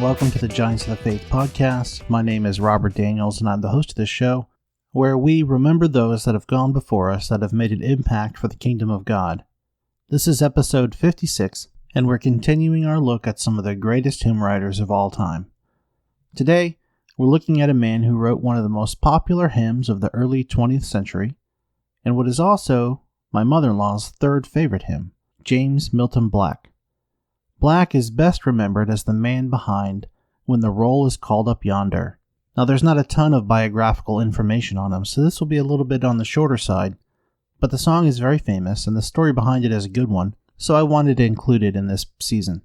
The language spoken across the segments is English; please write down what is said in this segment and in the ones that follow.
welcome to the Giants of the Faith podcast. My name is Robert Daniels, and I'm the host of this show, where we remember those that have gone before us that have made an impact for the kingdom of God. This is episode 56, and we're continuing our look at some of the greatest hymn writers of all time. Today, we're looking at a man who wrote one of the most popular hymns of the early 20th century, and what is also my mother-in-law's third favorite hymn, James Milton Black. Black is best remembered as the man behind When the Roll is Called Up Yonder. Now, there's not a ton of biographical information on him, so this will be a little bit on the shorter side, but the song is very famous, and the story behind it is a good one, so I wanted to include it in this season.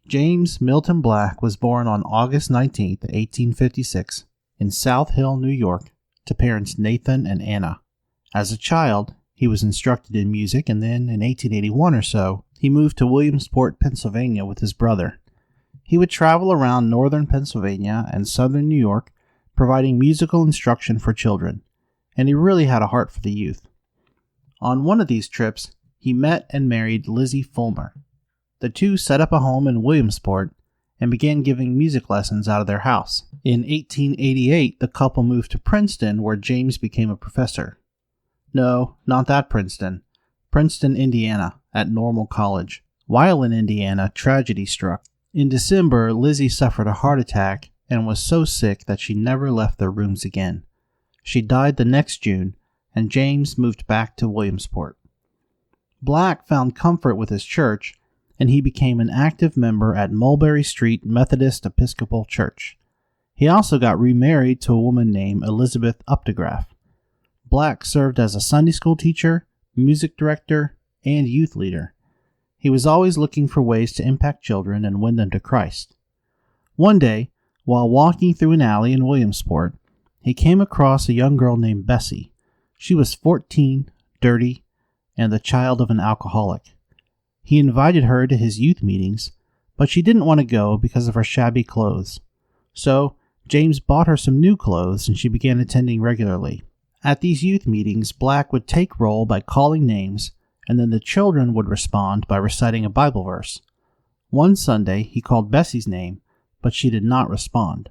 James Milton Black was born on August 19, 1856, in South Hill, New York, to parents Nathan and Anna. As a child, he was instructed in music, and then in 1881 or so, he moved to Williamsport, Pennsylvania with his brother. He would travel around northern Pennsylvania and southern New York, providing musical instruction for children, and he really had a heart for the youth. On one of these trips, he met and married Lizzie Fulmer. The two set up a home in Williamsport and began giving music lessons out of their house. In 1888, the couple moved to Princeton, where James became a professor. No, not that Princeton. Princeton, Indiana, at Normal College. While in Indiana, tragedy struck. In December, Lizzie suffered a heart attack and was so sick that she never left their rooms again. She died the next June, and James moved back to Williamsport. Black found comfort with his church, and he became an active member at Mulberry Street Methodist Episcopal Church. He also got remarried to a woman named Elizabeth Updegraff. Black served as a Sunday school teacher, music director, and youth leader. He was always looking for ways to impact children and win them to Christ. One day, while walking through an alley in Williamsport, he came across a young girl named Bessie. She was 14, dirty, and the child of an alcoholic. He invited her to his youth meetings, but she didn't want to go because of her shabby clothes. So, James bought her some new clothes and she began attending regularly. At these youth meetings, Black would take roll by calling names, and then the children would respond by reciting a Bible verse. One Sunday, he called Bessie's name, but she did not respond.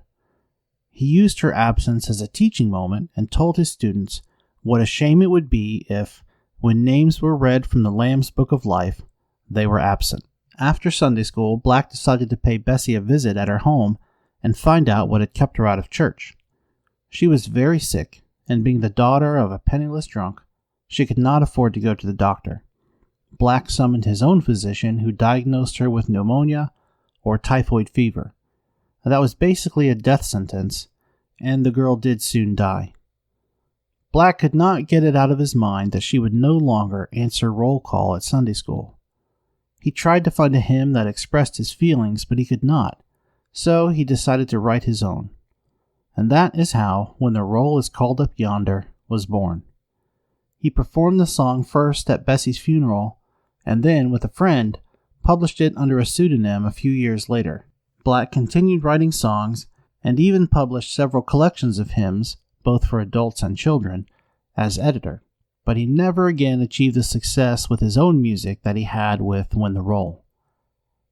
He used her absence as a teaching moment and told his students what a shame it would be if, when names were read from the Lamb's Book of Life, they were absent. After Sunday school, Black decided to pay Bessie a visit at her home and find out what had kept her out of church. She was very sick, and being the daughter of a penniless drunk, she could not afford to go to the doctor. Black summoned his own physician, who diagnosed her with pneumonia or typhoid fever. That was basically a death sentence, and the girl did soon die. Black could not get it out of his mind that she would no longer answer roll call at Sunday school. He tried to find a hymn that expressed his feelings, but he could not, so he decided to write his own. And that is how When the Roll is Called Up Yonder was born. He performed the song first at Bessie's funeral, and then, with a friend, published it under a pseudonym a few years later. Black continued writing songs, and even published several collections of hymns, both for adults and children, as editor. But he never again achieved the success with his own music that he had with When the Roll.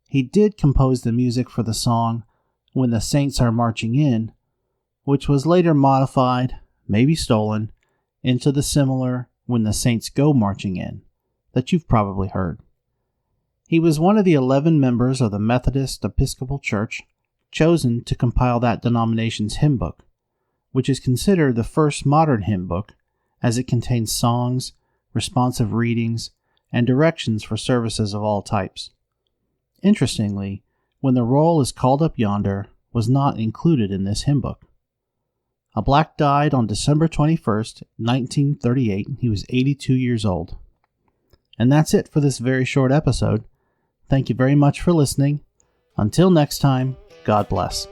He did compose the music for the song When the Saints Are Marching In, which was later modified, maybe stolen, into the similar When the Saints Go Marching In, that you've probably heard. He was one of the 11 members of the Methodist Episcopal Church chosen to compile that denomination's hymn book, which is considered the first modern hymn book, as it contains songs, responsive readings, and directions for services of all types. Interestingly, When the Roll is Called Up Yonder was not included in this hymn book. Black died on December 21st, 1938. He was 82 years old. And that's it for this very short episode. Thank you very much for listening. Until next time, God bless.